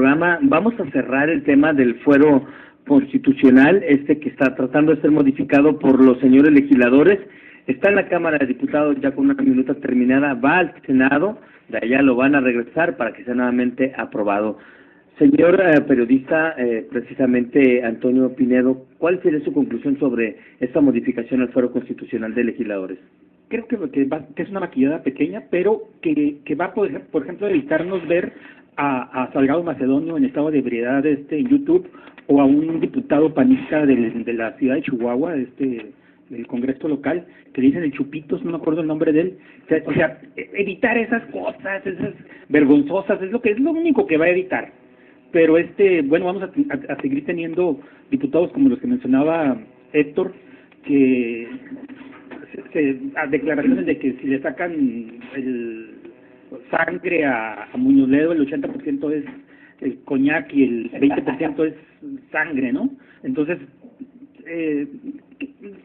programa. Vamos a cerrar el tema del fuero constitucional, que está tratando de ser modificado por los señores legisladores. Está en la Cámara de Diputados ya con una minuta terminada, va al Senado, de allá lo van a regresar para que sea nuevamente aprobado. Señor periodista, precisamente Antonio Pinedo, ¿cuál sería su conclusión sobre esta modificación al fuero constitucional de legisladores? Creo que es una maquillada pequeña, pero que va a poder, por ejemplo, evitarnos ver a Salgado Macedonio en estado de ebriedad en YouTube, o a un diputado panista de la ciudad de Chihuahua, del Congreso local, que le dicen el Chupitos, no me acuerdo el nombre de él. O sea, evitar esas cosas, esas vergonzosas, es lo único que va a evitar. Pero bueno, vamos a seguir teniendo diputados como los que mencionaba Héctor, que a declaraciones de que si le sacan sangre a Muñoz Ledo, el 80% es el coñac y el 20% es sangre, ¿no? Entonces,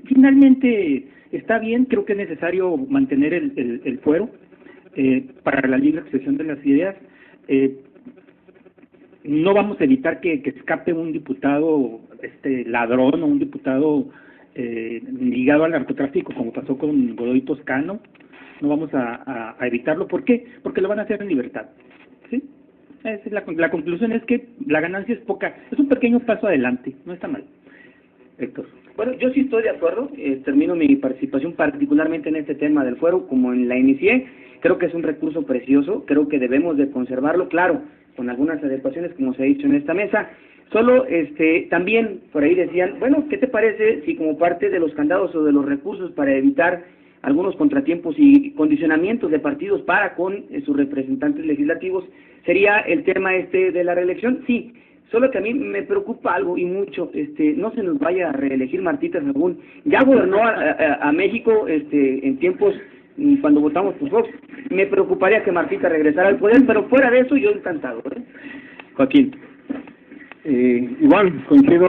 finalmente está bien, creo que es necesario mantener el fuero para la libre expresión de las ideas. No vamos a evitar que escape un diputado ladrón o un diputado ligado al narcotráfico, como pasó con Godoy Toscano. No vamos a evitarlo. ¿Por qué? Porque lo van a hacer en libertad, ¿sí? La conclusión es que la ganancia es poca, es un pequeño paso adelante, no está mal. Héctor. Bueno, yo sí estoy de acuerdo, termino mi participación particularmente en este tema del fuero, como la inicié. Creo que es un recurso precioso, creo que debemos de conservarlo, claro, con algunas adecuaciones como se ha dicho en esta mesa. Solo también por ahí decían, bueno, ¿qué te parece si como parte de los candados o de los recursos para evitar algunos contratiempos y condicionamientos de partidos para con sus representantes legislativos sería el tema de la reelección? Sí, solo que a mí me preocupa algo y mucho, no se nos vaya a reelegir Martita Sagún. Ya gobernó a México en tiempos cuando votamos por Fox. Me preocuparía que Martita regresara al poder, pero fuera de eso yo encantado. Joaquín. Igual, coincido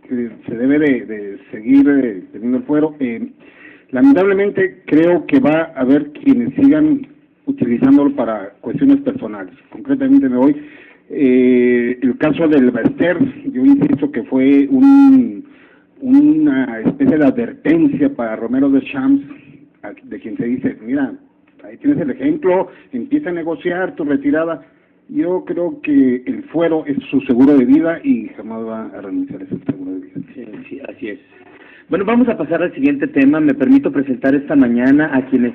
que se debe de seguir teniendo el fuero. Lamentablemente creo que va a haber quienes sigan utilizándolo para cuestiones personales. Concretamente me voy. El caso del Bester, yo insisto que fue una especie de advertencia para Romero de Champs, de quien se dice, mira, ahí tienes el ejemplo, empieza a negociar tu retirada. Yo creo que el fuero es su seguro de vida y jamás va a renunciar a ese seguro de vida. Sí, así es. Bueno, vamos a pasar al siguiente tema. Me permito presentar esta mañana a quienes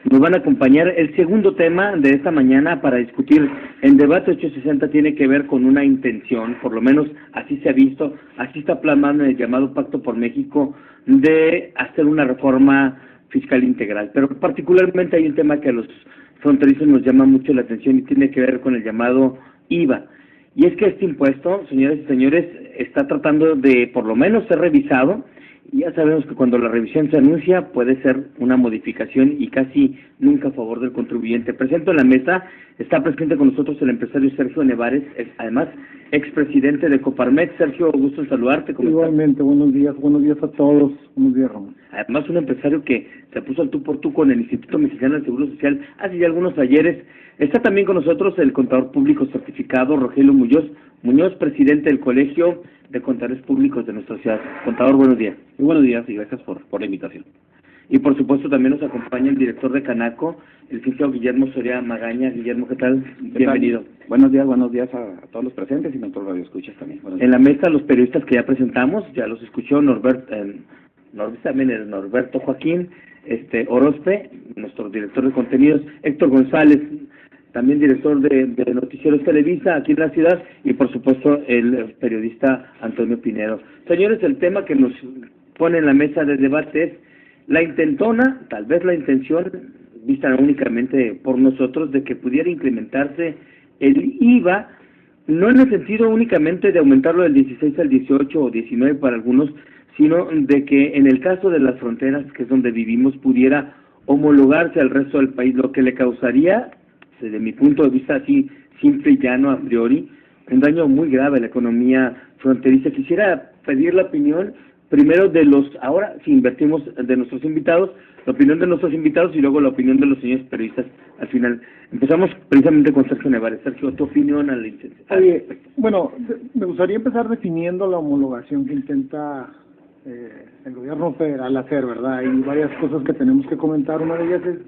nos van a acompañar. El segundo tema de esta mañana para discutir en Debate 860 tiene que ver con una intención, por lo menos así se ha visto, así está plasmado en el llamado Pacto por México, de hacer una reforma fiscal integral. Pero particularmente hay un tema que a los fronterizos nos llama mucho la atención y tiene que ver con el llamado IVA. Y es que este impuesto, señores y señores, está tratando de por lo menos ser revisado. Y ya sabemos que cuando la revisión se anuncia puede ser una modificación y casi nunca a favor del contribuyente. Presento en la mesa, está presente con nosotros el empresario Sergio Nevares, además expresidente de Coparmex. Sergio, gusto en saludarte. Igualmente, buenos días a todos. Buenos días, Ramón. Además, un empresario que se puso al tú por tú con el Instituto Mexicano del Seguro Social hace ya algunos ayeres. Está también con nosotros el contador público certificado Rogelio Muñoz, presidente del Colegio de Contadores Públicos de nuestra ciudad. Contador, buenos días. Muy buenos días y gracias por la invitación. Y por supuesto también nos acompaña el director de Canaco, el licenciado Guillermo Soria Magaña. Guillermo, ¿qué tal? Bienvenido. Buenos días a todos los presentes y a todos los radioescuchas también. En la mesa los periodistas que ya presentamos, ya los escuchó Norberto Joaquín, Orozpe, nuestro director de contenidos, Héctor González, también director de Noticieros Televisa aquí en la ciudad, y por supuesto el periodista Antonio Pinedo. Señores, el tema que nos pone en la mesa de debate es la intentona, tal vez la intención, vista únicamente por nosotros, de que pudiera incrementarse el IVA, no en el sentido únicamente de aumentarlo del 16 al 18 o 19 para algunos, sino de que en el caso de las fronteras, que es donde vivimos, pudiera homologarse al resto del país, lo que le causaría, desde mi punto de vista así simple y llano a priori, un daño muy grave a la economía fronteriza. Quisiera pedir la opinión primero ahora si invertimos de nuestros invitados, la opinión de nuestros invitados y luego la opinión de los señores periodistas al final. Empezamos precisamente con Sergio Nevares. Sergio, tu opinión al respecto. Bueno, me gustaría empezar definiendo la homologación que intenta el gobierno federal hacer, ¿verdad? Hay varias cosas que tenemos que comentar. Una de ellas es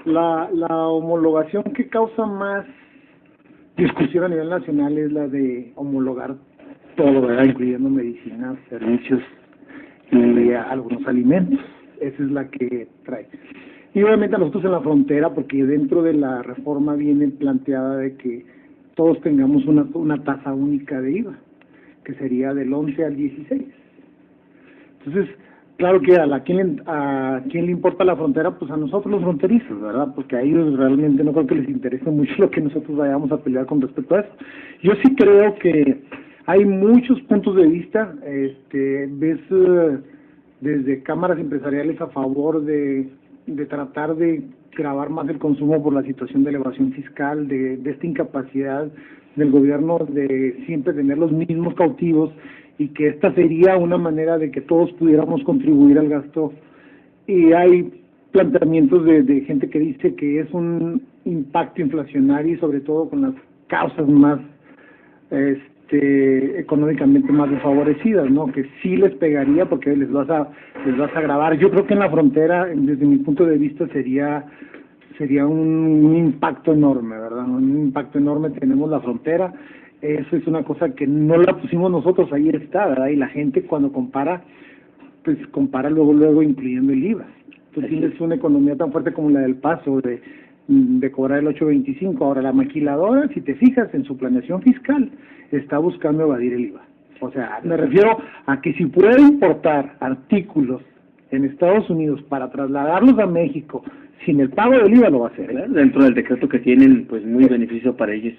la homologación que causa más discusión a nivel nacional es la de homologar todo, ¿verdad? Incluyendo medicinas, servicios y algunos alimentos. Esa es la que trae. Y obviamente a nosotros en la frontera, porque dentro de la reforma viene planteada de que todos tengamos una tasa única de IVA, que sería del 11 al 16. Entonces, claro que a quién le importa la frontera, pues a nosotros los fronterizos, ¿verdad? Porque a ellos realmente no creo que les interese mucho lo que nosotros vayamos a pelear con respecto a eso. Yo sí creo que hay muchos puntos de vista, ves desde cámaras empresariales a favor de tratar de gravar más el consumo por la situación de elevación fiscal, de esta incapacidad del gobierno de siempre tener los mismos cautivos, y que esta sería una manera de que todos pudiéramos contribuir al gasto. Y hay planteamientos de gente que dice que es un impacto inflacionario y sobre todo con las causas más económicamente más desfavorecidas, ¿no? Que sí les pegaría porque les vas a gravar. Yo creo que en la frontera, desde mi punto de vista, sería un impacto enorme, ¿verdad? Un impacto enorme. Tenemos la frontera, eso es una cosa que no la pusimos nosotros, ahí está, ¿verdad? Y la gente cuando compara, pues compara luego incluyendo el IVA. Tú tienes una economía tan fuerte como la del Paso, de cobrar el 8.25. Ahora, la maquiladora, si te fijas en su planeación fiscal, está buscando evadir el IVA. O sea, me refiero a que si puede importar artículos en Estados Unidos para trasladarlos a México sin el pago del IVA, lo va a hacer, ¿eh? Dentro del decreto que tienen, pues muy beneficio para ellos.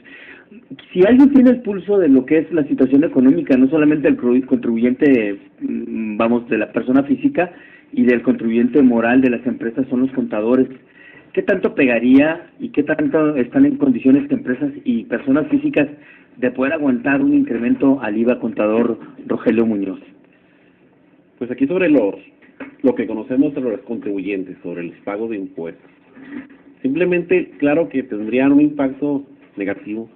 Si alguien tiene el pulso de lo que es la situación económica, no solamente el contribuyente, vamos, de la persona física y del contribuyente moral de las empresas, son los contadores. ¿Qué tanto pegaría y qué tanto están en condiciones de empresas y personas físicas de poder aguantar un incremento al IVA, contador Rogelio Muñoz? Pues aquí sobre lo que conocemos sobre los contribuyentes, sobre los pagos de impuestos. Simplemente, claro que tendrían un impacto negativo,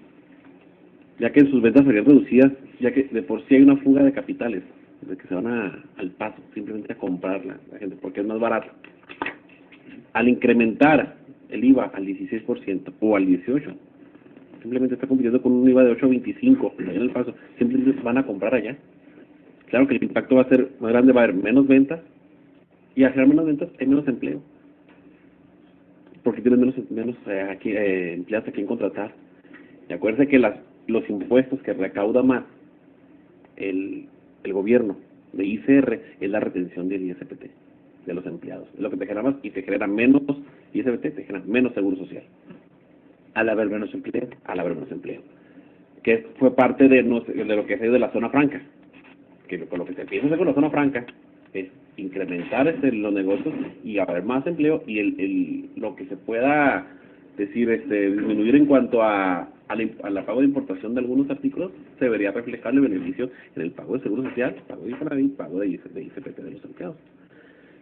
ya que sus ventas serían reducidas, ya que de por sí hay una fuga de capitales, de que se van al Paso, simplemente a comprarla la gente, porque es más barato. Al incrementar el IVA al 16% o al 18%, simplemente está compitiendo con un IVA de 8.25 allá en el Paso, simplemente van a comprar allá. Claro que el impacto va a ser más grande, va a haber menos ventas, y al generar menos ventas hay menos empleo, porque tienen menos empleados a quien contratar. Y acuérdense que los impuestos que recauda más el gobierno de ICR es la retención del ISPT de los empleados. Es lo que te genera más y te genera menos ISPT, te genera menos seguro social. Al haber menos empleo. Al haber menos empleo. Que fue parte de lo que se dio de la zona franca. Que con lo que se empieza a hacer con la zona franca es incrementar los negocios y haber más empleo, y lo que se pueda decir disminuir en cuanto a la pago de importación de algunos artículos, se vería reflejar el beneficio en el pago de seguro social, pago de Infonavit, pago de ISPT de los empleados.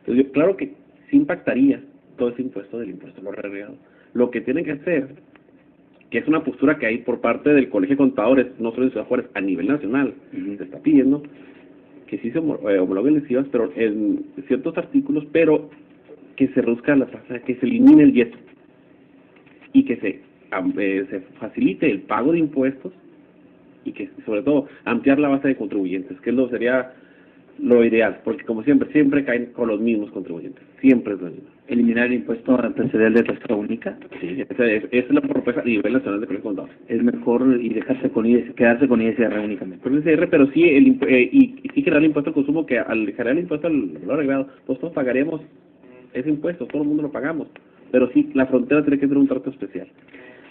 Entonces, claro que sí impactaría todo ese impuesto del impuesto a lo agregado. Lo que tienen que hacer, que es una postura que hay por parte del Colegio de Contadores, no solo en Ciudad Juárez, a nivel nacional, se está pidiendo que sí se homologuen las IVAs, pero en ciertos artículos, pero que se reduzca la tasa, que se elimine el IES y que se facilite el pago de impuestos, y que sobre todo ampliar la base de contribuyentes, que sería lo ideal, porque como siempre caen con los mismos contribuyentes, siempre es lo mismo. ¿Eliminar el impuesto empresarial de tasa única? Sí, esa es la propuesta a nivel nacional de Colegio de Contadores. Es mejor y quedarse con ISR únicamente. Con ISR, pero sí, y generar el impuesto al consumo, que al generar el impuesto al valor agregado, nosotros pagaremos ese impuesto, todo el mundo lo pagamos, pero sí, la frontera tiene que tener un trato especial.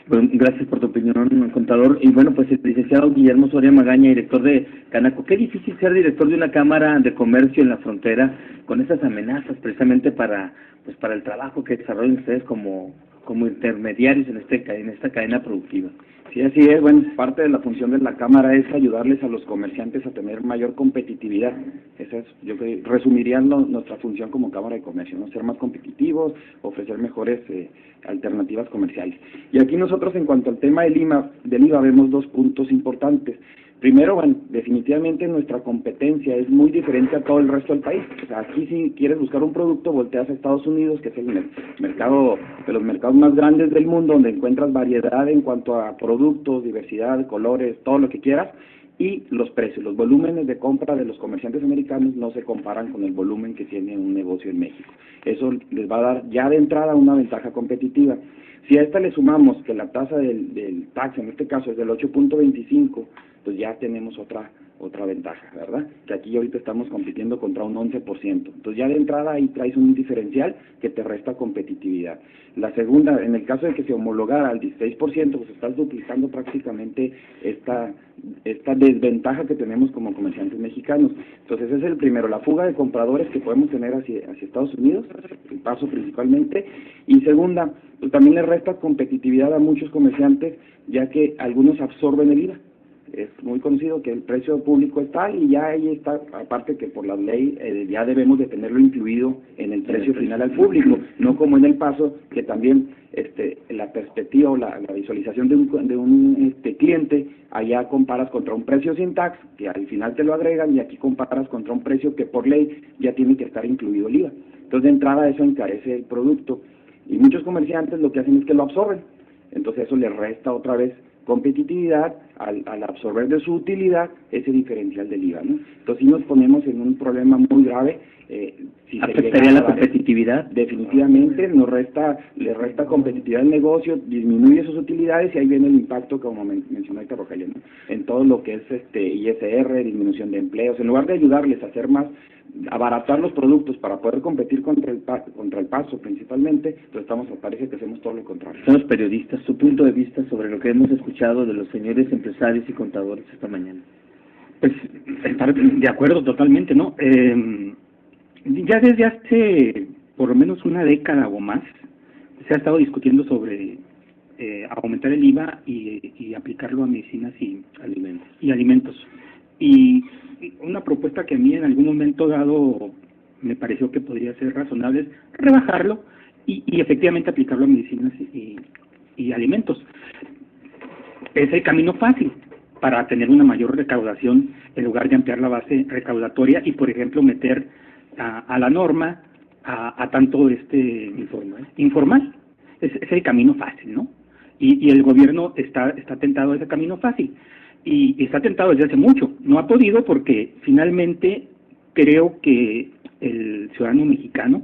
Bueno, gracias por tu opinión, contador. Y bueno, pues el licenciado Guillermo Soria Magaña, director de Canaco. Qué difícil ser director de una cámara de comercio en la frontera con esas amenazas precisamente para el trabajo que desarrollan ustedes como intermediarios en esta cadena productiva. Sí, así es. Bueno, parte de la función de la Cámara es ayudarles a los comerciantes a tener mayor competitividad. Esa es, yo creo, resumiría nuestra función como Cámara de Comercio, ¿no? Ser más competitivos, ofrecer mejores alternativas comerciales. Y aquí nosotros, en cuanto al tema del IVA, vemos dos puntos importantes. Primero, bueno, definitivamente nuestra competencia es muy diferente a todo el resto del país. O sea, aquí si quieres buscar un producto, volteas a Estados Unidos, que es el mercado de los mercados más grandes del mundo, donde encuentras variedad en cuanto a productos, diversidad, colores, todo lo que quieras, y los precios, los volúmenes de compra de los comerciantes americanos no se comparan con el volumen que tiene un negocio en México. Eso les va a dar ya de entrada una ventaja competitiva. Si a esta le sumamos que la tasa del tax, en este caso es del 8.25, pues ya tenemos otra ventaja, ¿verdad? Que aquí ahorita estamos compitiendo contra un 11%. Entonces ya de entrada ahí traes un diferencial que te resta competitividad. La segunda, en el caso de que se homologara al 16%, pues estás duplicando prácticamente esta desventaja que tenemos como comerciantes mexicanos. Entonces ese es el primero, la fuga de compradores que podemos tener hacia Estados Unidos, el paso principalmente. Y segunda, pues también le resta competitividad a muchos comerciantes, ya que algunos absorben el IVA. Es muy conocido que el precio público está y ya ahí está, aparte que por la ley ya debemos de tenerlo incluido en el precio final al público, no como en el paso que también la perspectiva o la visualización de un cliente, allá comparas contra un precio sin tax, que al final te lo agregan, y aquí comparas contra un precio que por ley ya tiene que estar incluido el IVA. Entonces de entrada eso encarece el producto y muchos comerciantes lo que hacen es que lo absorben, entonces eso les resta otra vez competitividad al absorber de su utilidad ese diferencial del IVA, ¿no? Entonces si nos ponemos en un problema muy grave. Si ¿afectaría la competitividad? Definitivamente le resta competitividad al negocio, disminuye sus utilidades y ahí viene el impacto, como mencionó ahorita Rogelio, ¿no? En todo lo que es ISR, disminución de empleos. En lugar de ayudarles a hacer más, abaratar los productos para poder competir contra el paso principalmente, pues parece que hacemos todo lo contrario. Somos periodistas, su punto de vista sobre lo que hemos escuchado de los señores empresarios y contadores esta mañana. Pues estar de acuerdo totalmente, ¿no? Ya desde hace por lo menos una década o más se ha estado discutiendo sobre aumentar el IVA y aplicarlo a medicinas y alimentos. Y una propuesta que a mí en algún momento dado me pareció que podría ser razonable es rebajarlo y efectivamente aplicarlo a medicinas y alimentos. Es el camino fácil para tener una mayor recaudación en lugar de ampliar la base recaudatoria y, por ejemplo, meter a la norma a tanto informal. Es el camino fácil, ¿no? Y el gobierno está tentado a ese camino fácil. Y está tentado desde hace mucho. No ha podido porque finalmente creo que el ciudadano mexicano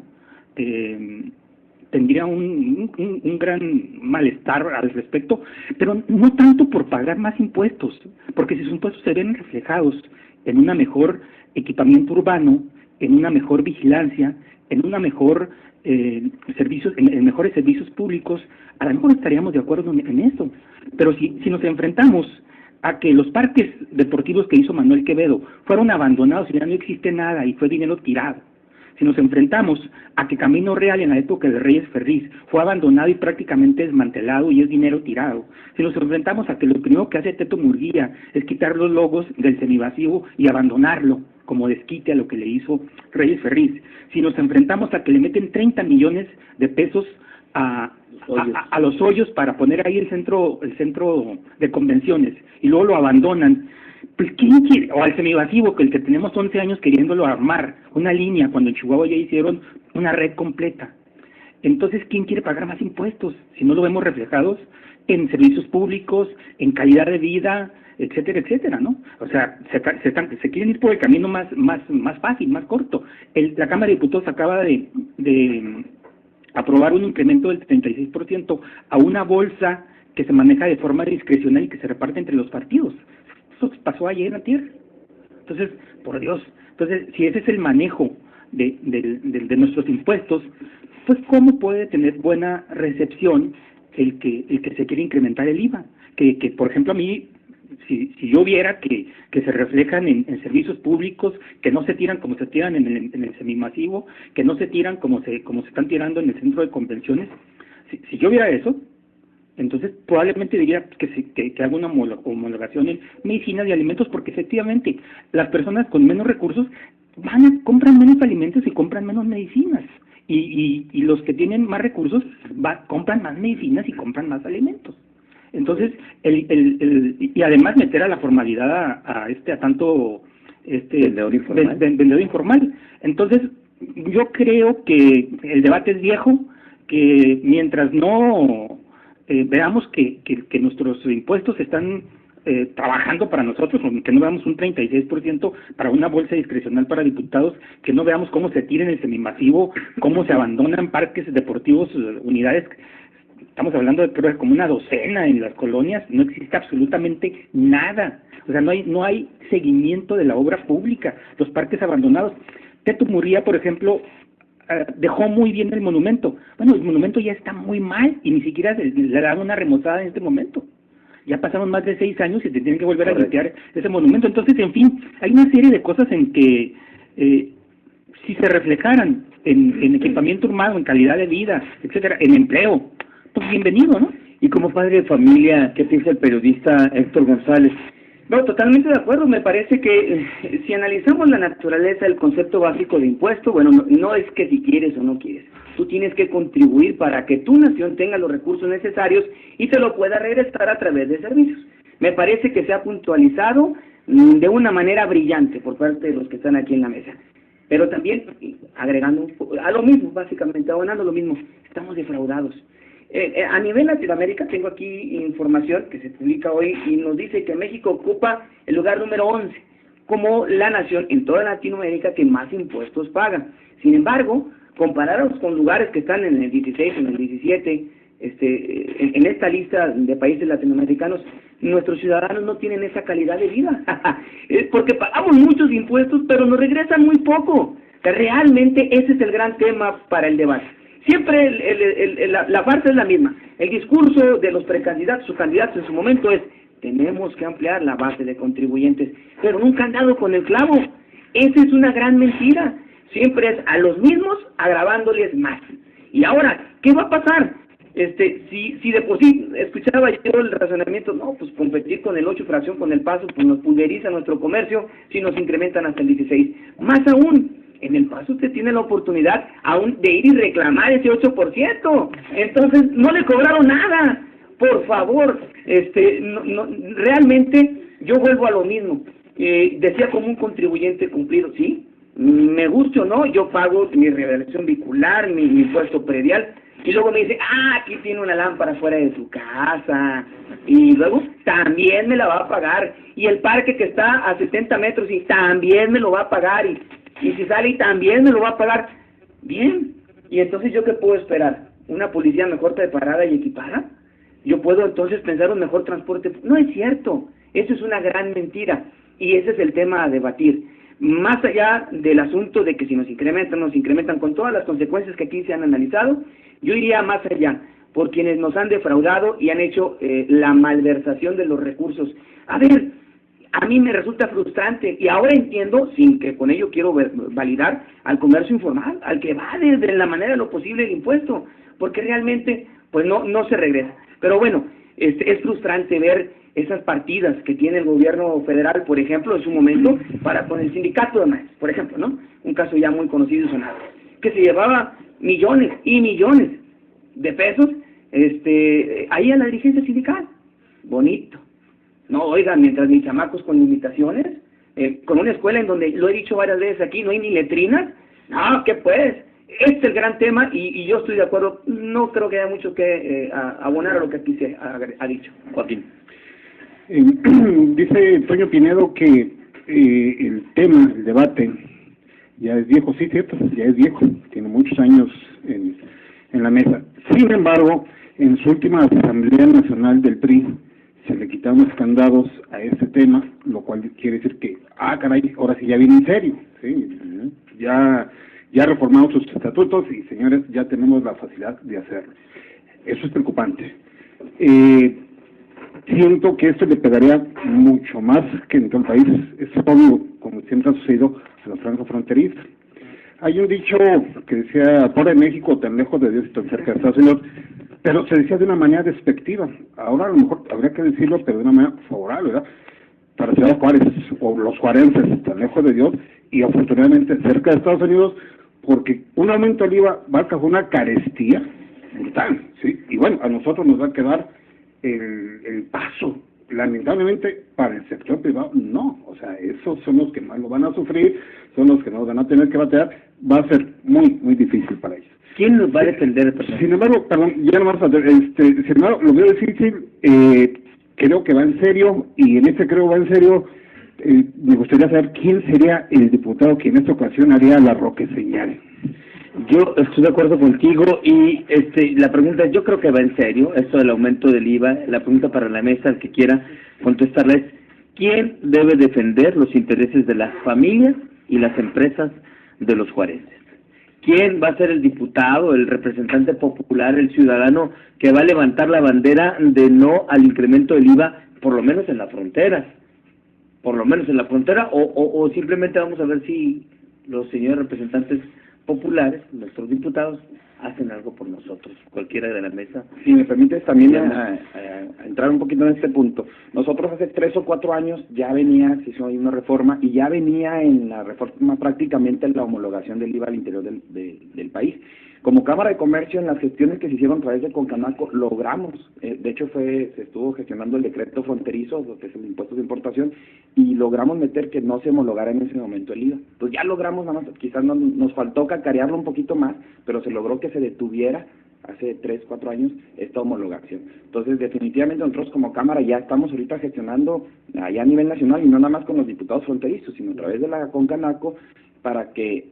tendría un gran malestar al respecto, pero no tanto por pagar más impuestos, porque si sus impuestos se ven reflejados en un mejor equipamiento urbano, en una mejor vigilancia, en una mejor en mejores servicios públicos, a lo mejor estaríamos de acuerdo en eso. Pero si nos enfrentamos a que los parques deportivos que hizo Manuel Quevedo fueron abandonados y ya no existe nada y fue dinero tirado, si nos enfrentamos a que Camino Real en la época de Reyes Ferriz fue abandonado y prácticamente desmantelado y es dinero tirado, si nos enfrentamos a que lo primero que hace Teto Murguía es quitar los logos del semivacío y abandonarlo como desquite a lo que le hizo Reyes Ferriz, si nos enfrentamos a que le meten 30 millones de pesos a los hoyos para poner ahí el centro de convenciones y luego lo abandonan, pues ¿quién quiere? O al semivacío, que el que tenemos 11 años queriéndolo armar una línea cuando en Chihuahua ya hicieron una red completa. Entonces, ¿quién quiere pagar más impuestos si no lo vemos reflejados en servicios públicos, en calidad de vida, etcétera, etcétera, ¿no? O sea, se quieren ir por el camino más fácil, más corto. La Cámara de Diputados acaba de aprobar un incremento del 36% a una bolsa que se maneja de forma discrecional y que se reparte entre los partidos. Eso pasó ayer en la tierra. Entonces, por Dios, si ese es el manejo de nuestros impuestos, pues ¿cómo puede tener buena recepción el que se quiere incrementar el IVA? Que por ejemplo, a mí, si yo viera que se reflejan en servicios públicos, que no se tiran como se tiran en el semimasivo, que no se tiran como se están tirando en el centro de convenciones, si yo viera eso, Entonces, probablemente diría que haga una homologación en medicinas y alimentos, porque efectivamente las personas con menos recursos compran menos alimentos y compran menos medicinas. Y los que tienen más recursos compran más medicinas y compran más alimentos. Entonces, y además meter a la formalidad a tanto vendedor informal. Entonces, yo creo que el debate es viejo, que mientras no veamos que nuestros impuestos están trabajando para nosotros, que no veamos un 36% para una bolsa discrecional para diputados, que no veamos cómo se tira en el semimasivo, cómo se abandonan parques deportivos, unidades, estamos hablando de creo como una docena en las colonias, no existe absolutamente nada, o sea, no hay seguimiento de la obra pública, los parques abandonados. Teto Murría, por ejemplo, dejó muy bien el monumento. Bueno, el monumento ya está muy mal y ni siquiera le dan una remozada en este momento. Ya pasaron más de 6 años y se tienen que volver a limpiar ese monumento. Entonces, en fin, hay una serie de cosas en que si se reflejaran en equipamiento urbano, en calidad de vida, etcétera, en empleo, pues bienvenido, ¿no? Y como padre de familia, ¿qué piensa el periodista Héctor González? No, totalmente de acuerdo. Me parece que si analizamos la naturaleza del concepto básico de impuesto, bueno, no es que si quieres o no quieres. Tú tienes que contribuir para que tu nación tenga los recursos necesarios y te lo pueda regresar a través de servicios. Me parece que se ha puntualizado de una manera brillante por parte de los que están aquí en la mesa. Pero también, agregando a lo mismo, básicamente, abonando lo mismo, estamos defraudados. A nivel Latinoamérica, tengo aquí información que se publica hoy y nos dice que México ocupa el lugar número 11 como la nación en toda Latinoamérica que más impuestos paga. Sin embargo, comparados con lugares que están en el 16, en el 17, en esta lista de países latinoamericanos, nuestros ciudadanos no tienen esa calidad de vida, porque pagamos muchos impuestos, pero nos regresan muy poco. Realmente ese es el gran tema para el debate. Siempre la farsa es la misma. El discurso de los precandidatos o candidatos en su momento es: tenemos que ampliar la base de contribuyentes, pero nunca han dado con el clavo. Esa es una gran mentira. Siempre es a los mismos agravándoles más. Y ahora, ¿qué va a pasar? Si de por sí escuchaba yo el razonamiento, no, pues competir con el 8 fracción, con el Paso, pues nos pulveriza nuestro comercio si nos incrementan hasta el 16. Más aún, en el Paso usted tiene la oportunidad aún de ir y reclamar ese 8%. Entonces, no le cobraron nada. Por favor, realmente yo vuelvo a lo mismo. Decía como un contribuyente cumplido, ¿sí? Me guste o no, yo pago mi revelación vehicular, mi impuesto predial, y luego me dice: aquí tiene una lámpara fuera de su casa, y luego también me la va a pagar, y el parque que está a 70 metros, y también me lo va a pagar, y si sale y también me lo va a pagar. Bien, y entonces ¿yo qué puedo esperar? ¿Una policía mejor preparada y equipada? ¿Yo puedo entonces pensar un mejor transporte? No es cierto, eso es una gran mentira, y ese es el tema a debatir. Más allá del asunto de que si nos incrementan con todas las consecuencias que aquí se han analizado, yo iría más allá, por quienes nos han defraudado y han hecho la malversación de los recursos. A ver, a mí me resulta frustrante, y ahora entiendo, sin que con ello quiero validar, al comercio informal, al que va desde la manera de lo posible el impuesto, porque realmente pues no se regresa. Pero bueno, es frustrante ver esas partidas que tiene el gobierno federal, por ejemplo, en su momento, para con el sindicato de maestros, por ejemplo, ¿no? Un caso ya muy conocido y sonado, que se llevaba millones y millones de pesos ahí a la dirigencia sindical. Bonito. No, oigan, mientras mis chamacos con limitaciones, con una escuela en donde, lo he dicho varias veces aquí, no hay ni letrinas, no, ¿qué pues? Este es el gran tema y yo estoy de acuerdo, no creo que haya mucho que abonar a lo que aquí se ha dicho. Joaquín. Dice Toño Pinedo que el tema, el debate, ya es viejo. Sí, cierto, ya es viejo, tiene muchos años en la mesa. Sin embargo, en su última Asamblea Nacional del PRI se le quitaron los candados a ese tema, lo cual quiere decir que, caray, ahora sí ya viene en serio, ¿sí? Ya reformamos sus estatutos y, señores, ya tenemos la facilidad de hacerlo. Eso es preocupante. Siento que esto le pegaría mucho más que en todo el país. Es obvio, como siempre ha sucedido, a la franja fronteriza. Hay un dicho que decía: pobre México, tan lejos de Dios y tan cerca de Estados Unidos. pero se decía de una manera despectiva. Ahora a lo mejor habría que decirlo, pero de una manera favorable, ¿verdad? Para Ciudad Juárez, o los juarenses, tan lejos de Dios, y afortunadamente cerca de Estados Unidos, porque un aumento del IVA va a causar una carestía brutal, ¿sí? Y bueno, a nosotros nos va a quedar el paso. Lamentablemente, para el sector privado, no. O sea, esos son los que más lo van a sufrir, son los que nos van a tener que batear. Va a ser muy, muy difícil para ellos. ¿Quién nos va a defender? Sin embargo, perdón, ya no vamos a sin embargo, lo veo difícil, creo que va en serio, y en este creo va en serio, me gustaría saber quién sería el diputado que en esta ocasión haría la Roque señal. Yo estoy de acuerdo contigo y la pregunta, yo creo que va en serio, esto del aumento del IVA. La pregunta para la mesa, el que quiera contestarla es, ¿quién debe defender los intereses de las familias y las empresas de los juarenses? ¿Quién va a ser el diputado, el representante popular, el ciudadano que va a levantar la bandera de no al incremento del IVA, por lo menos en la frontera? Por lo menos en la frontera, o simplemente vamos a ver si los señores representantes populares, nuestros diputados, hacen algo por nosotros, cualquiera de la mesa. Si me permites también a entrar un poquito en este punto. Nosotros hace 3 o 4 años ya se hizo una reforma y ya venía en la reforma prácticamente la homologación del IVA al interior del país. Como Cámara de Comercio, en las gestiones que se hicieron a través de Concanaco, logramos, de hecho se estuvo gestionando el decreto fronterizo, que es el impuesto de importación, y logramos meter que no se homologara en ese momento el IVA. Pues ya logramos, nada más, quizás nos faltó cacarearlo un poquito más, pero se logró que se detuviera hace 3, 4 años esta homologación. Entonces, definitivamente nosotros como Cámara ya estamos ahorita gestionando allá a nivel nacional, y no nada más con los diputados fronterizos, sino a través de la Concanaco, para que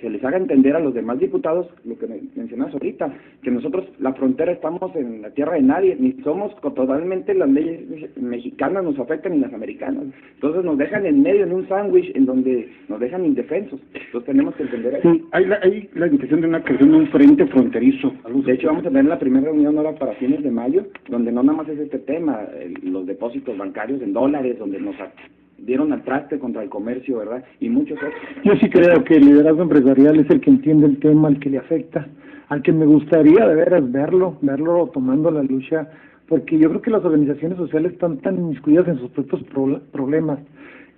se les haga entender a los demás diputados lo que mencionas ahorita, que nosotros la frontera estamos en la tierra de nadie, ni somos totalmente, las leyes mexicanas nos afectan ni las americanas, entonces nos dejan en medio en un sándwich en donde nos dejan indefensos, entonces tenemos que entender eso. Sí, hay la intención de una creación de un frente fronterizo. De hecho, vamos a tener la primera reunión ahora para fines de mayo, donde no nada más es este tema, los depósitos bancarios en dólares, donde nos dieron al traste contra el comercio, ¿verdad? Y muchos otros. Yo sí creo que el liderazgo empresarial es el que entiende el tema, al que le afecta, al que me gustaría de veras verlo tomando la lucha, porque yo creo que las organizaciones sociales están tan inmiscuidas en sus propios problemas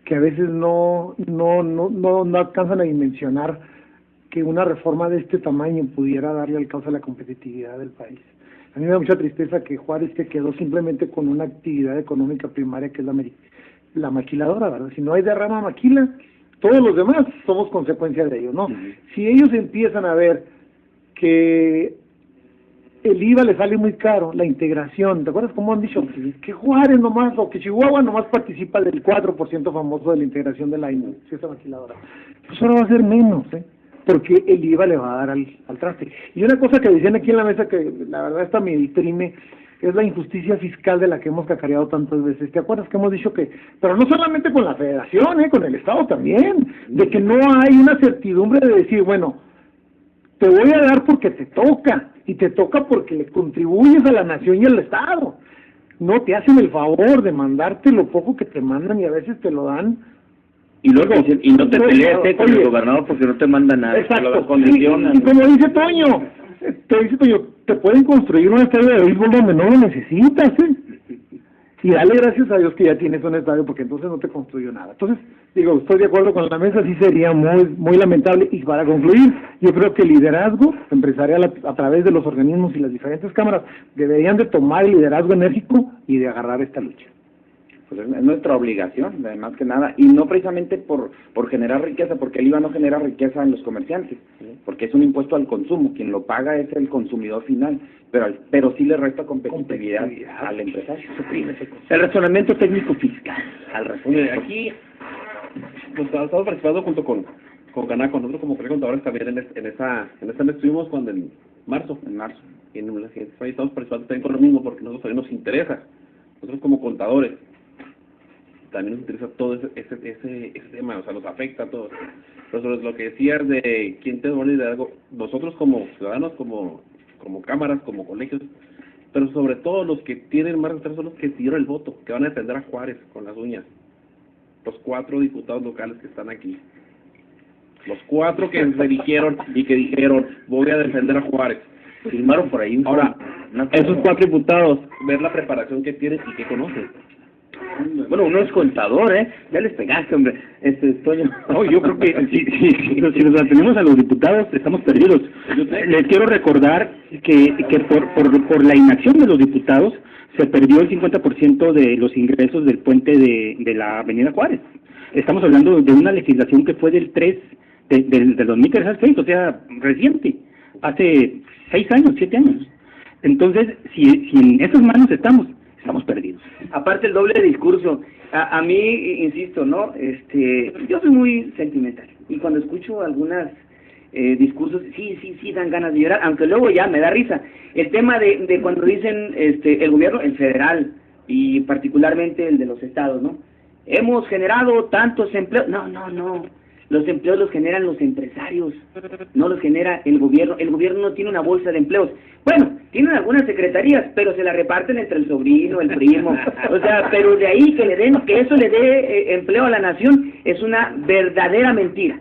que a veces no alcanzan a dimensionar que una reforma de este tamaño pudiera darle al causa a la competitividad del país. A mí me da mucha tristeza que Juárez se quedó simplemente con una actividad económica primaria que es la maquiladora, ¿verdad? Si no hay derrama maquila, todos los demás somos consecuencia de ello, ¿no? Si ellos empiezan a ver que el IVA le sale muy caro, la integración, ¿te acuerdas cómo han dicho? Que Juárez nomás, o que Chihuahua nomás participa del 4% famoso de la integración de la industria maquiladora. Pues ahora va a ser menos, porque el IVA le va a dar al traste. Y una cosa que decían aquí en la mesa que la verdad esta me deprime, es la injusticia fiscal de la que hemos cacareado tantas veces. ¿Te acuerdas que hemos dicho que, pero no solamente con la federación, con el Estado también, de que no hay una certidumbre de decir, bueno, te voy a dar porque te toca, y te toca porque le contribuyes a la nación y al Estado. No te hacen el favor de mandarte lo poco que te mandan y a veces te lo dan. Y luego dicen, y no te pelees con el gobernador porque no te manda nada. Exacto. Lo condicionan. Y como dice Toño, te pueden construir un estadio de béisbol donde no lo necesitas, y dale gracias a Dios que ya tienes un estadio, porque entonces no te construyó nada. Entonces, digo, estoy de acuerdo con la mesa, sí sería muy muy lamentable. Y para concluir, yo creo que el liderazgo empresarial a través de los organismos y las diferentes cámaras deberían de tomar el liderazgo enérgico y de agarrar esta lucha. Pues es nuestra obligación, más que nada, y no precisamente por generar riqueza, porque el IVA no genera riqueza en los comerciantes, porque es un impuesto al consumo, quien lo paga es el consumidor final, pero sí le resta competitividad al empresario. El razonamiento técnico fiscal. Aquí estamos participando junto con Canaco, nosotros como contadores también en esta mes estuvimos cuando en marzo, y en la siguiente país estamos participando también con lo mismo, porque nosotros también nos interesa, nosotros como contadores, también nos interesa todo ese tema, o sea, nos afecta a todos. Pero sobre lo que decías de quién te duele de algo, nosotros como ciudadanos, como cámaras, como colegios, pero sobre todo los que tienen más retraso son los que dieron el voto, que van a defender a Juárez con las uñas. Los 4 diputados locales que están aquí. Los 4 que se dirigieron y que dijeron, voy a defender a Juárez. Firmaron por ahí. Ahora, esos 4 diputados, ver la preparación que tienen y que conocen. Bueno, uno es contador, ya les pegaste, hombre, Toño. No, yo creo que si nos atenemos a los diputados, estamos perdidos. Les quiero recordar que por la inacción de los diputados se perdió el 50% de los ingresos del puente de la Avenida Juárez. Estamos hablando de una legislación que fue del 2003 al 6, o sea, reciente, hace 6 años, 7 años. Entonces, si en esas manos estamos perdidos. Aparte el doble discurso, a mí, insisto, ¿no? Yo soy muy sentimental y cuando escucho algunos discursos, sí dan ganas de llorar, aunque luego ya me da risa. El tema de cuando dicen el gobierno, el federal y particularmente el de los estados, ¿no? Hemos generado tantos empleos. No. Los empleos los generan los empresarios, no los genera el gobierno. El gobierno no tiene una bolsa de empleos. Bueno, tienen algunas secretarías, pero se la reparten entre el sobrino, el primo. O sea, pero de ahí que eso le dé empleo a la nación es una verdadera mentira.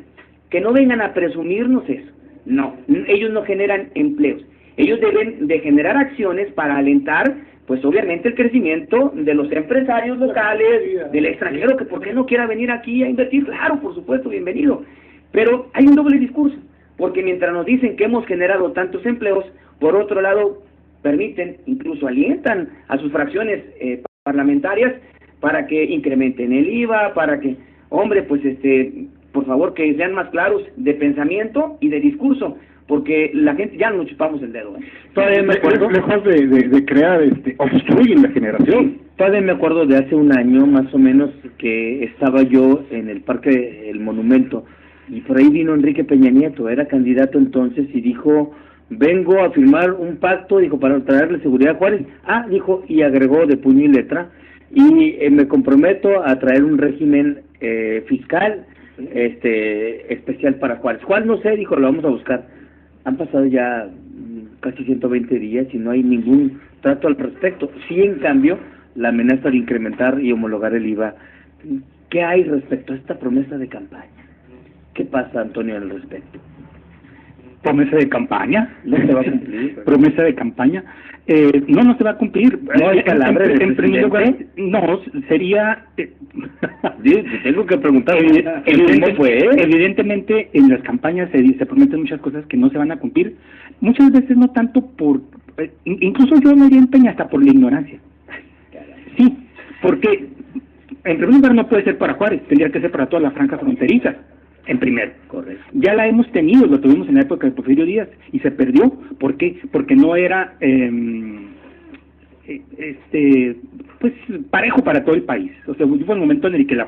Que no vengan a presumirnos eso. No, ellos no generan empleos. Ellos deben de generar acciones para alentar, pues obviamente el crecimiento de los empresarios locales, del extranjero, que por qué no quiera venir aquí a invertir. Claro, por supuesto, bienvenido. Pero hay un doble discurso, porque mientras nos dicen que hemos generado tantos empleos, por otro lado permiten, incluso alientan a sus fracciones parlamentarias para que incrementen el IVA, para que, hombre, pues por favor que sean más claros de pensamiento y de discurso, porque la gente ya nos chupamos el dedo. Todavía me acuerdo, lejos de crear, obstruyen la generación. Todavía me acuerdo de hace un año, más o menos, que estaba yo en el Parque El Monumento, y por ahí vino Enrique Peña Nieto, era candidato entonces, y dijo, vengo a firmar un pacto, dijo, para traerle seguridad a Juárez. Dijo, y agregó de puño y letra, y me comprometo a traer un régimen fiscal especial para Juárez. ¿Cuál? No sé, dijo, lo vamos a buscar. Han pasado ya casi 120 días y no hay ningún trato al respecto. Sí, en cambio, la amenaza de incrementar y homologar el IVA. ¿Qué hay respecto a esta promesa de campaña? ¿Qué pasa, Antonio, al respecto? ¿Promesa de campaña? ¿No se va a cumplir? ¿Promesa de campaña? No se va a cumplir. ¿No hay palabra del en primer lugar, presidente? no, sería... Tengo que preguntar, ¿cómo fue? Evidentemente, en las campañas se prometen muchas cosas que no se van a cumplir. Muchas veces no tanto por... incluso yo me empeño hasta por la ignorancia. Sí, porque en primer lugar no puede ser para Juárez, tendría que ser para toda la franja fronteriza. En primero. Correcto. Ya la hemos tenido, lo tuvimos en la época de Porfirio Díaz y se perdió. ¿Por qué? Porque no era pues parejo para todo el país. O sea, hubo un momento en el que la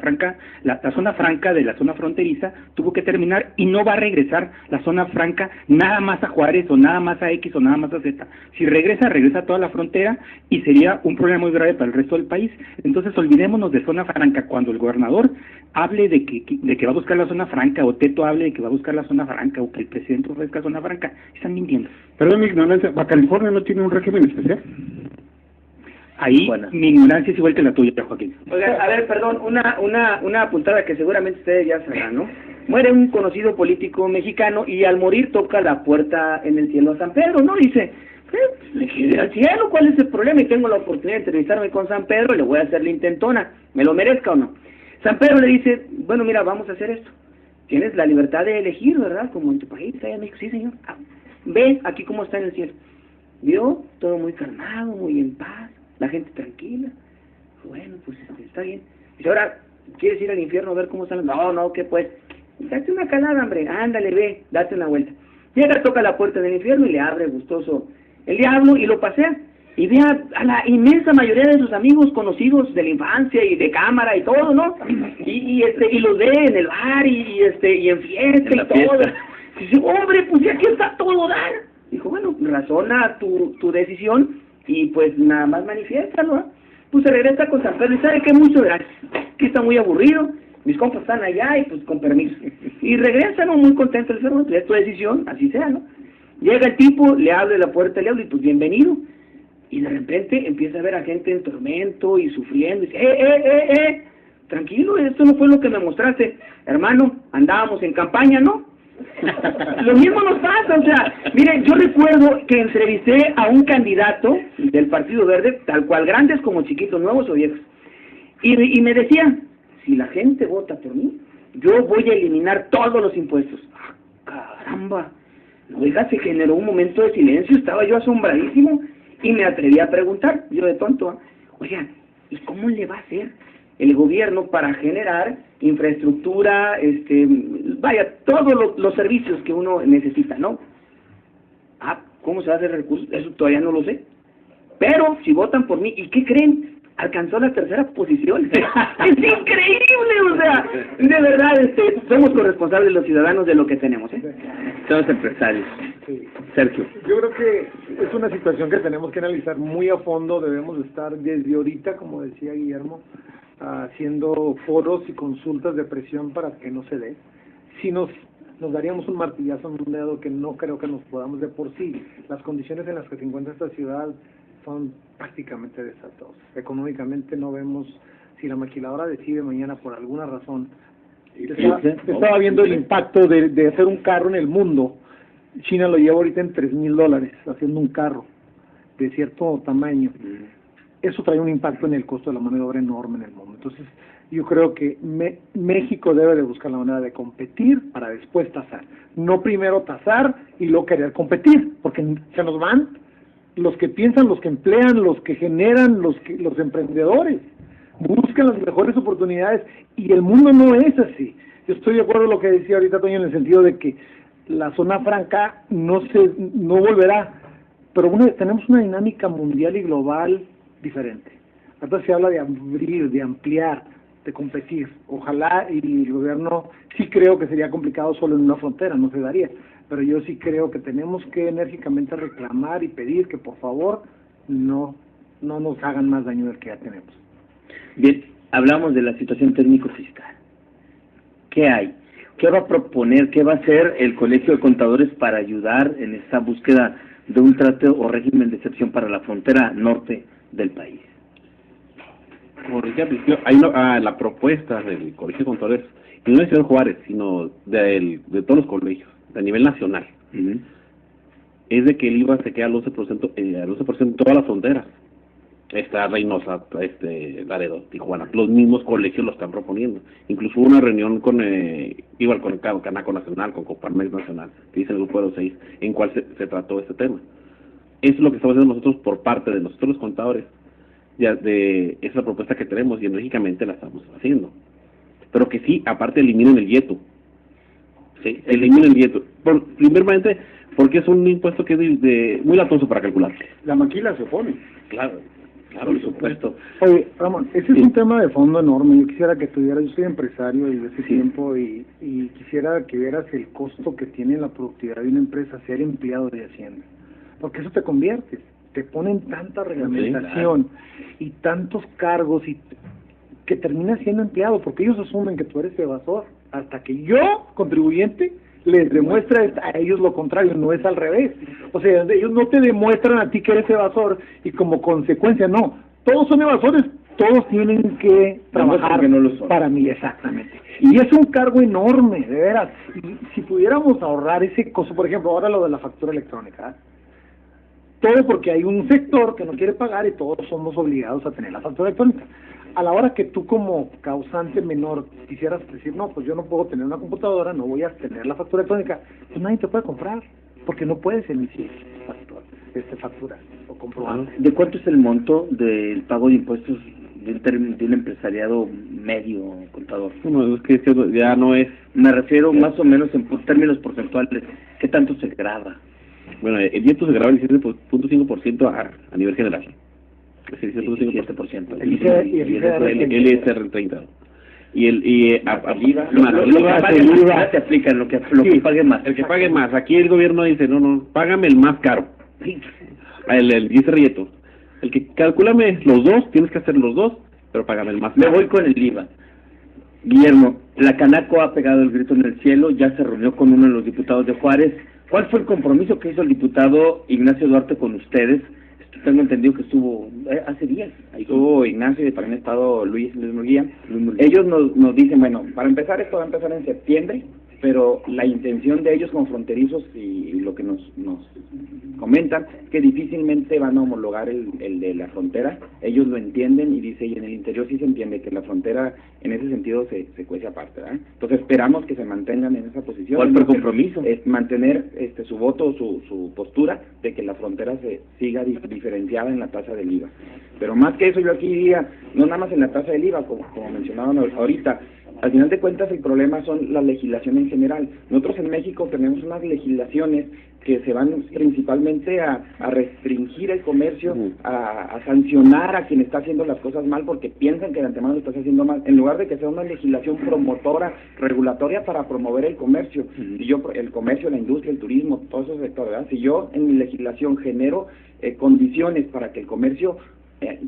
zona franca de la zona fronteriza tuvo que terminar y no va a regresar la zona franca nada más a Juárez o nada más a X o nada más a Z. Si regresa a toda la frontera y sería un problema muy grave para el resto del país. Entonces olvidémonos de zona franca. Cuando el gobernador hable de que va a buscar la zona franca, o Teto hable de que va a buscar la zona franca, o que el presidente ofrezca zona franca, están mintiendo. Perdón mi ignorancia, ¿Baja California no tiene un régimen especial? Ahí mi ignorancia es igual que la tuya, Joaquín. Oigan, a ver, perdón, una apuntada que seguramente ustedes ya sabrán, ¿no? Muere un conocido político mexicano y al morir toca la puerta en el cielo a San Pedro, ¿no? Dice, le quiere al cielo, ¿cuál es el problema? Y tengo la oportunidad de entrevistarme con San Pedro y le voy a hacer la intentona, me lo merezca o no. San Pedro le dice, bueno, mira, vamos a hacer esto. Tienes la libertad de elegir, ¿verdad? Como en tu país, allá en México. Sí, señor. Ve aquí cómo está en el cielo. Vio todo muy calmado, muy en paz, la gente tranquila. Bueno, pues está bien. Dice, ahora, ¿quieres ir al infierno a ver cómo están? No, ¿qué pues? Date una calada, hombre. Ándale, ve, date una vuelta. Llega, toca la puerta del infierno y le abre gustoso el diablo y lo pasea. Y ve a la inmensa mayoría de sus amigos conocidos de la infancia y de cámara y todo, ¿no? Y los ve en el bar y en fiesta y todo. Y dice, hombre, pues ya aquí está todo dar. Dijo, bueno, razona tu decisión y pues nada más manifiéstalo, ¿eh? Pues se regresa con San Pedro y sabe que mucho gracias, que está muy aburrido, mis compas están allá y pues con permiso. Y regresa, ¿no? Muy contento el cerro, pues es tu decisión, así sea, ¿no? Llega el tipo, le abre la puerta, le habla y pues bienvenido. Y de repente empieza a ver a gente en tormento y sufriendo. Y dice, tranquilo, esto no fue lo que me mostraste. Hermano, andábamos en campaña, ¿no? Lo mismo nos pasa, o sea, miren, yo recuerdo que entrevisté a un candidato del Partido Verde, tal cual, grandes como chiquitos, nuevos o viejos, y me decía, si la gente vota por mí, yo voy a eliminar todos los impuestos. ¡Ah, caramba! Oiga, se generó un momento de silencio, estaba yo asombradísimo, y me atreví a preguntar, yo de tonto, oiga, ¿y cómo le va a hacer el gobierno para generar infraestructura, vaya, todos los servicios que uno necesita, ¿no? ¿Cómo se va a hacer el recurso? Eso todavía no lo sé. Pero si votan por mí, ¿y qué creen? Alcanzó la 3ª posición. ¡Es increíble! O sea, de verdad, somos corresponsables los ciudadanos de lo que tenemos, ¿eh? Somos empresarios. Sí. Sergio. Yo creo que es una situación que tenemos que analizar muy a fondo. Debemos de estar desde ahorita, como decía Guillermo, haciendo foros y consultas de presión para que no se dé. Si nos daríamos un martillazo en un dedo, que no creo que nos podamos de por sí. Las condiciones en las que se encuentra esta ciudad son prácticamente desastrosas. Económicamente no vemos, si la maquiladora decide mañana por alguna razón. Estaba viendo el impacto de hacer un carro en el mundo. China lo lleva ahorita en $3,000 haciendo un carro de cierto tamaño. Eso trae un impacto en el costo de la mano de obra enorme en el mundo. Entonces, yo creo que México debe de buscar la manera de competir para después tasar. No primero tasar y luego querer competir, porque se nos van los que piensan, los que emplean, los que generan, los emprendedores. Buscan las mejores oportunidades y el mundo no es así. Yo estoy de acuerdo con lo que decía ahorita Toño, en el sentido de que la zona franca no volverá, pero tenemos una dinámica mundial y global diferente. Entonces se habla de abrir, de ampliar, de competir. Ojalá, y el gobierno, sí creo que sería complicado solo en una frontera, no se daría, pero yo sí creo que tenemos que enérgicamente reclamar y pedir que por favor no nos hagan más daño del que ya tenemos. Bien, hablamos de la situación técnico-fiscal. ¿Qué hay? ¿Qué va a proponer, qué va a hacer el Colegio de Contadores para ayudar en esta búsqueda de un trato o régimen de excepción para la frontera norte del país? Por ejemplo, hay la propuesta del Colegio de Contadores, y no de Ciudad Juárez, sino de todos los colegios, a nivel nacional, es de que el IVA se queda al 11%, en todas las fronteras. Está Reynosa, Laredo, Tijuana, los mismos colegios lo están proponiendo. Incluso hubo una reunión con el Canaco Nacional, con Coparmex Nacional, que dice el grupo de los 6, en cual se trató este tema. Eso es lo que estamos haciendo nosotros por parte de nosotros los contadores. Es la propuesta que tenemos y enérgicamente la estamos haciendo. Pero que sí, aparte eliminen el IETU. Sí, eliminen el IETU. Primeramente, porque es un impuesto que es muy latoso para calcular. La maquila se opone. Claro, por supuesto. Oye, Ramón, ese es un tema de fondo enorme. Yo quisiera que yo soy empresario desde hace tiempo y quisiera que vieras el costo que tiene la productividad de una empresa ser empleado de Hacienda. Porque eso te conviertes. Te ponen tanta reglamentación y tantos cargos y que terminas siendo empleado, porque ellos asumen que tú eres evasor, hasta que yo, contribuyente, les demuestra a ellos lo contrario, no es al revés. O sea, ellos no te demuestran a ti que eres evasor y como consecuencia, no, todos son evasores, todos tienen que trabajar para mí, exactamente. Y es un cargo enorme, de veras. Y si pudiéramos ahorrar ese costo, por ejemplo, ahora lo de la factura electrónica, todo porque hay un sector que no quiere pagar y todos somos obligados a tener la factura electrónica. A la hora que tú como causante menor quisieras decir, no, pues yo no puedo tener una computadora, no voy a tener la factura electrónica, pues nadie te puede comprar, porque no puedes emitir facturas o comprobantes. ¿De cuánto es el monto del pago de impuestos de un empresariado medio, contador? No, es que ya no es... Me refiero más o menos en términos porcentuales, ¿qué tanto se graba? Bueno, el IETU se graba el 17.5% a nivel general. El 17%. El ISR 30. Y el IVA se aplica lo que pague más. El que pague más. Aquí el gobierno dice, no, págame el más caro. El ISR IETU. El que calcúlame los dos, tienes que hacer los dos, pero págame el más caro. Me voy con el IVA. Guillermo, la Canaco ha pegado el grito en el cielo, ya se reunió con uno de los diputados de Juárez. ¿Cuál fue el compromiso que hizo el diputado Ignacio Duarte con ustedes? Tengo entendido que estuvo hace días. Ahí estuvo Ignacio y también ha estado Luis Murguía. Ellos nos dicen, bueno, para empezar esto va a empezar en septiembre, pero la intención de ellos como fronterizos y lo que nos comentan es que difícilmente van a homologar el de la frontera. Ellos lo entienden y dice, y en el interior sí se entiende que la frontera en ese sentido se cuece aparte, ¿verdad? Entonces esperamos que se mantengan en esa posición. ¿Cuál fue el compromiso? Es mantener su voto, su postura de que la frontera se siga diferenciada en la tasa del IVA. Pero más que eso, yo aquí diría, no nada más en la tasa del IVA, como mencionaban ahorita, al final de cuentas el problema son la legislación en general. Nosotros en México tenemos unas legislaciones que se van principalmente a restringir el comercio, a sancionar a quien está haciendo las cosas mal porque piensan que de antemano lo estás haciendo mal, en lugar de que sea una legislación promotora, regulatoria para promover el comercio. Si yo, el comercio, la industria, el turismo, todos esos sectores, ¿verdad? Si yo en mi legislación genero condiciones para que el comercio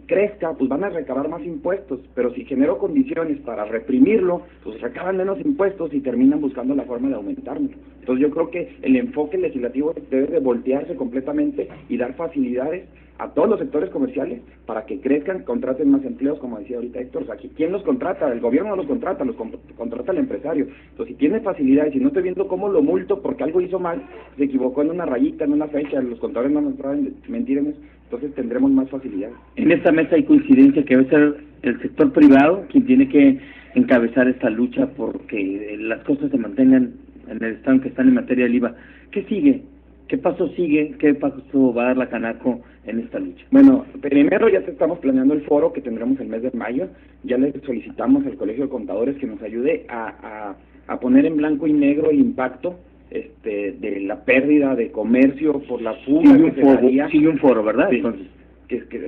crezca, pues van a recabar más impuestos, pero si genero condiciones para reprimirlo, pues recaban menos impuestos y terminan buscando la forma de aumentarlo. Entonces yo creo que el enfoque legislativo debe de voltearse completamente y dar facilidades a todos los sectores comerciales para que crezcan, contraten más empleos, como decía ahorita Héctor. O sea, ¿quién los contrata? El gobierno no los contrata, los contrata el empresario. Entonces, si tiene facilidades, si no estoy viendo cómo lo multo porque algo hizo mal, se equivocó en una rayita, en una fecha, los contadores no nos pueden mentir en eso, entonces tendremos más facilidades. En esta mesa hay coincidencia que debe ser el sector privado quien tiene que encabezar esta lucha porque las cosas se mantengan en el estado en que están en materia del IVA. ¿Qué sigue? ¿Qué paso sigue? ¿Qué paso va a dar la Canaco en esta lucha? Bueno, primero ya estamos planeando el foro que tendremos el mes de mayo. Ya le solicitamos al Colegio de Contadores que nos ayude a poner en blanco y negro el impacto de la pérdida de comercio por la fuga que se daría. Sigue un foro, ¿verdad? Sí. Entonces,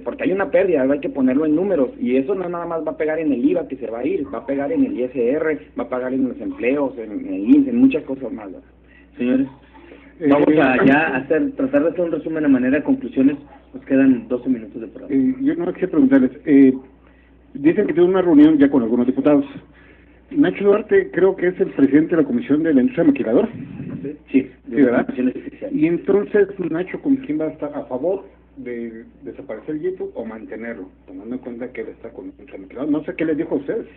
porque hay una pérdida, hay que ponerlo en números, y eso no nada más va a pegar en el IVA que se va a ir, va a pegar en el ISR, va a pegar en los empleos, en el INSS, en muchas cosas más, ¿verdad? Señores, vamos a ya tratar de hacer un resumen a manera de conclusiones. Nos quedan 12 minutos de programa. Yo no quisiera preguntarles, dicen que tiene una reunión ya con algunos diputados. Nacho Duarte creo que es el presidente de la Comisión de la Industria Maquiladora. Sí, ¿verdad? especiales. Y entonces, Nacho, ¿con quién va a estar? ¿A favor de desaparecer el YETU o mantenerlo? Tomando en cuenta que él está con la industria maquiladora. No sé qué les dijo a ustedes.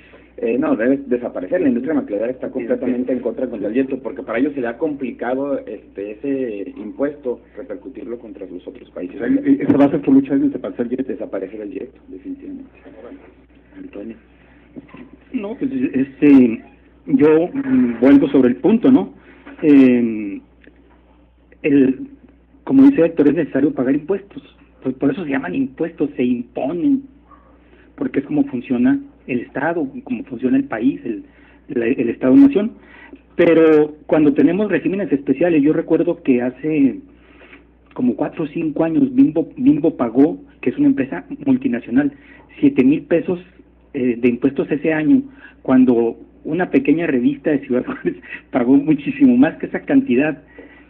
No, debe desaparecer. La industria maquiladora está completamente en contra del YETU, porque para ellos se le ha complicado ese impuesto repercutirlo contra los otros países. ¿Esa va a ser tu lucha de desaparecer el YETU? Desaparecer el YETU, definitivamente. Antonio. No, pues yo vuelvo sobre el punto, ¿no? Como dice Héctor, es necesario pagar impuestos. Pues por eso se llaman impuestos, se imponen, porque es como funciona el Estado, como funciona el país, el Estado-nación. Pero cuando tenemos regímenes especiales, yo recuerdo que hace como 4 o 5 años Bimbo pagó, que es una empresa multinacional, 7,000 pesos de impuestos ese año, cuando una pequeña revista de Ciudad Juárez pagó muchísimo más que esa cantidad.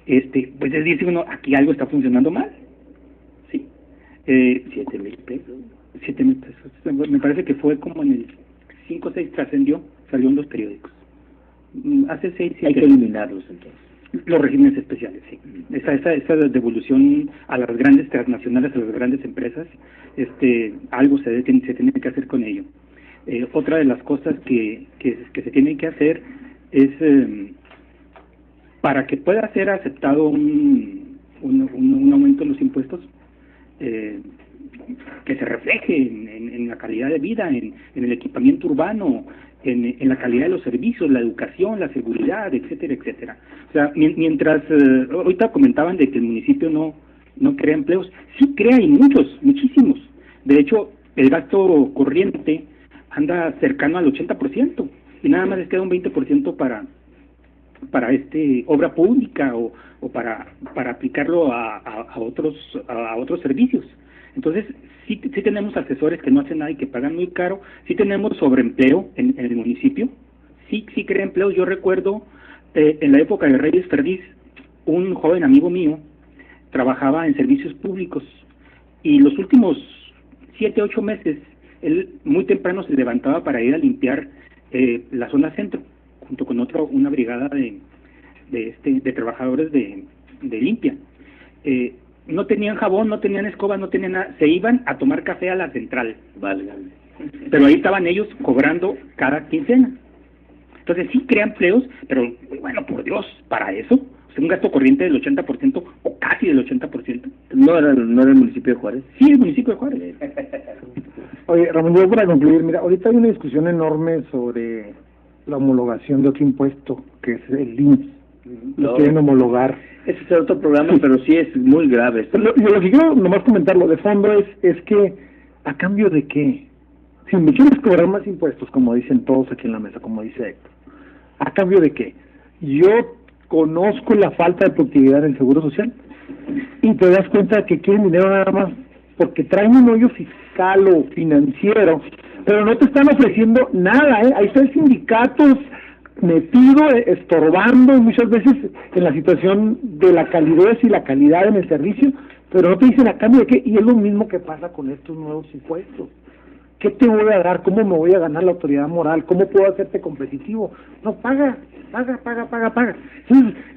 Pues es decir, uno, aquí algo está funcionando mal. Sí. 7,000 pesos. 7,000 pesos. Me parece que fue como en el 5 o 6 trascendió, salió en los periódicos. Hace 6 Hay que eliminarlos entonces. Los regímenes especiales, sí. Esa devolución a las grandes transnacionales, a las grandes empresas, algo se tiene que hacer con ello. Otra de las cosas que se tiene que hacer es, para que pueda ser aceptado un aumento en los impuestos, que se refleje en la calidad de vida, en el equipamiento urbano, en la calidad de los servicios, la educación, la seguridad, etcétera, etcétera. O sea, mientras ahorita comentaban de que el municipio no crea empleos, sí crea, y muchísimos. De hecho, el gasto corriente anda cercano al 80%, y nada más les queda un 20% para obra pública o para aplicarlo a otros servicios. Entonces, sí tenemos asesores que no hacen nada y que pagan muy caro. Sí tenemos sobreempleo en el municipio. Sí crea empleos. Yo recuerdo, en la época de Reyes Ferdiz, un joven amigo mío trabajaba en servicios públicos, y los últimos 7, 8 meses, él muy temprano se levantaba para ir a limpiar la zona centro, junto con una brigada de trabajadores de limpia. No tenían jabón, no tenían escoba, no tenían nada, se iban a tomar café a la central. Vale. Pero ahí estaban ellos cobrando cada quincena. Entonces sí crea empleos, pero bueno, por Dios, para eso, un gasto corriente del 80% o casi del 80%. ¿No era el municipio de Juárez? Sí, el municipio de Juárez. Oye, Ramón, yo para concluir, mira, ahorita hay una discusión enorme sobre la homologación de otro impuesto, que es el IMSS. Lo quieren homologar. Ese es otro programa, pero sí es muy grave. Lo que quiero nomás comentarlo de fondo es que, ¿a cambio de qué? Si me quieres cobrar más impuestos, como dicen todos aquí en la mesa, como dice Héctor, ¿a cambio de qué? Yo conozco la falta de productividad en el Seguro Social y te das cuenta de que quieren dinero nada más porque traen un hoyo fiscal o financiero, pero no te están ofreciendo nada, ¿eh? Ahí está el sindicatos metido, estorbando muchas veces en la situación de la calidez y la calidad en el servicio, pero no te dicen a cambio de qué, y es lo mismo que pasa con estos nuevos impuestos. ¿Qué te voy a dar? ¿Cómo me voy a ganar la autoridad moral? ¿Cómo puedo hacerte competitivo? No, paga. Entonces,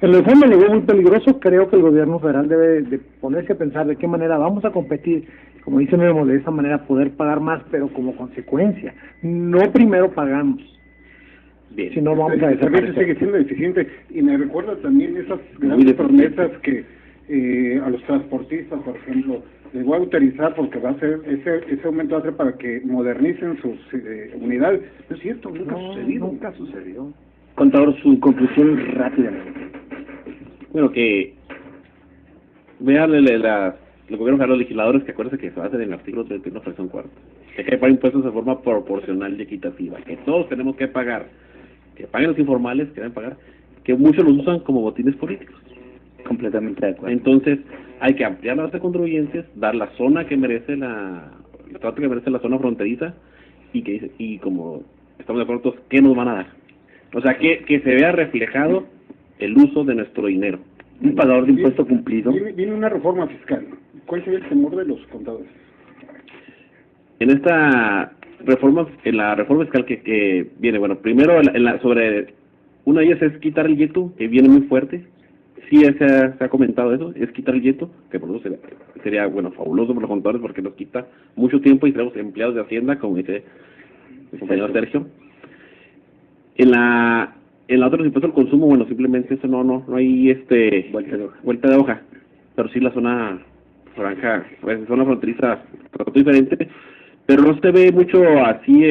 en el fondo lo veo muy peligroso. Creo que el gobierno federal debe de ponerse a pensar de qué manera vamos a competir, como dice Memo, de esa manera poder pagar más, pero como consecuencia. No primero pagamos. Bien. Si no vamos a El servicio desaparecer. sigue siendo deficiente y me recuerda también esas grandes promesas que a los transportistas, por ejemplo, les voy a autorizar porque va a ser ese aumento va a ser para que modernicen sus unidades. No es cierto, nunca sucedió. Contador, su conclusión rápidamente. Bueno, que vean lo que vieron a los legisladores, que acuérdense que se basa en el artículo 31, fracción cuarta, que hay que pagar impuestos de forma proporcional y equitativa, que todos tenemos que pagar, que paguen los informales, que deben pagar, que muchos los usan como botines políticos. Completamente de acuerdo. Entonces, hay que ampliar la base de contribuyentes, dar la zona que merece el trato que merece la zona fronteriza, y como estamos de acuerdo todos, ¿qué nos van a dar? O sea, que se vea reflejado el uso de nuestro dinero. Un pagador de impuesto cumplido. Viene una reforma fiscal. ¿Cuál sería el temor de los contadores? En esta reforma, en la reforma fiscal que viene, bueno, primero sobre una de ellas es quitar el YETU, que viene muy fuerte. Sí, se ha comentado eso, es quitar el YETU, que por eso sería bueno, fabuloso por los contadores porque nos quita mucho tiempo y tenemos empleados de Hacienda, como dice el compañero Sergio. En la otra, los impuestos al consumo, bueno, simplemente eso no hay vuelta de hoja, pero sí la zona franja, pues zona fronteriza, trato diferente, pero no se ve mucho así,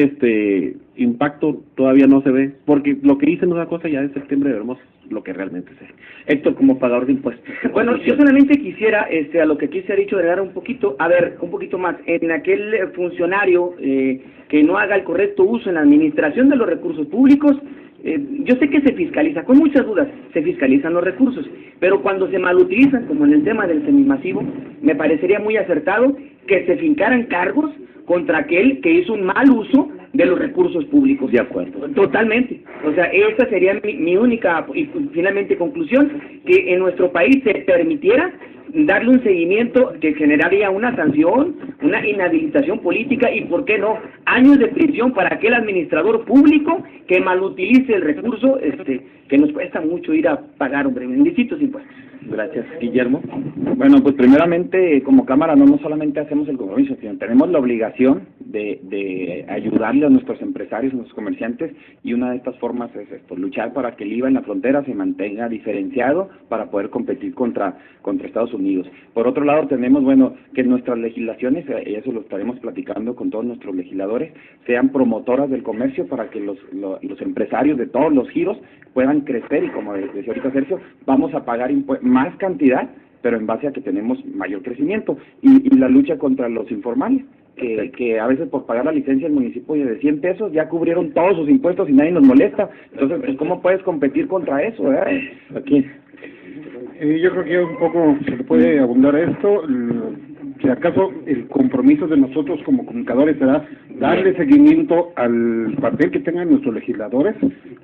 impacto todavía no se ve, porque lo que dicen una cosa, ya en septiembre veremos lo que realmente es. Héctor, como pagador de impuestos. Bueno, yo solamente quisiera, a lo que aquí se ha dicho, agregar un poquito más, en aquel funcionario que no haga el correcto uso en la administración de los recursos públicos. Yo sé que se fiscaliza, con muchas dudas, se fiscalizan los recursos, pero cuando se malutilizan, como en el tema del semimasivo, me parecería muy acertado que se fincaran cargos contra aquel que hizo un mal uso de los recursos públicos. De acuerdo. Totalmente. O sea, esa sería mi única y finalmente conclusión, que en nuestro país se permitiera darle un seguimiento que generaría una sanción, una inhabilitación política y, ¿por qué no?, años de prisión para aquel administrador público que malutilice el recurso que nos cuesta mucho ir a pagar, hombre, benditos impuestos. Gracias. Guillermo. Bueno, pues primeramente, como Cámara, no solamente hacemos el compromiso, sino tenemos la obligación de ayudarle a nuestros empresarios, a nuestros comerciantes, y una de estas formas es luchar para que el IVA en la frontera se mantenga diferenciado para poder competir contra Estados Unidos. Por otro lado, tenemos, que nuestras legislaciones, y eso lo estaremos platicando con todos nuestros legisladores, sean promotoras del comercio para que los empresarios de todos los giros puedan crecer, y como decía ahorita Sergio, vamos a pagar más cantidad, pero en base a que tenemos mayor crecimiento, y la lucha contra los informales, que a veces por pagar la licencia del municipio de 100 pesos ya cubrieron todos sus impuestos y nadie nos molesta. Entonces, pues, ¿cómo puedes competir contra eso? Aquí. Yo creo que un poco se le puede abundar a esto. Si acaso el compromiso de nosotros como comunicadores será darle seguimiento al papel que tengan nuestros legisladores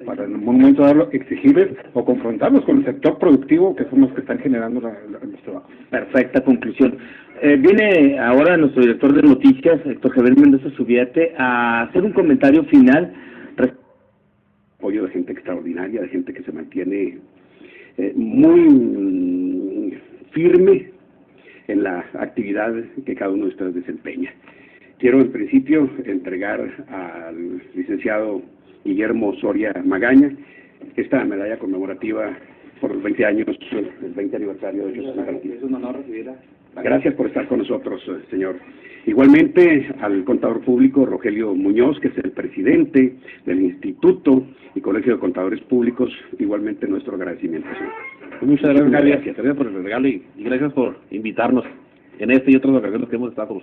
para en un momento darlo, exigirles o confrontarlos con el sector productivo, que son los que están generando los trabajos. Perfecta conclusión. Viene ahora nuestro director de noticias, Héctor Javier Mendoza Subiate, a hacer un comentario final. Apoyo de gente extraordinaria, de gente que se mantiene muy firme en la actividad que cada uno de ustedes desempeña. Quiero en principio entregar al licenciado Guillermo Soria Magaña, esta medalla conmemorativa por los 20 años, el 20 aniversario de 860. Es un honor recibirla. Gracias por estar con nosotros, señor. Igualmente al contador público Rogelio Muñoz, que es el presidente del Instituto y Colegio de Contadores Públicos, igualmente nuestro agradecimiento, señor. Muchas gracias, gracias por el regalo y gracias por invitarnos en este y otros ocasiones que hemos estado con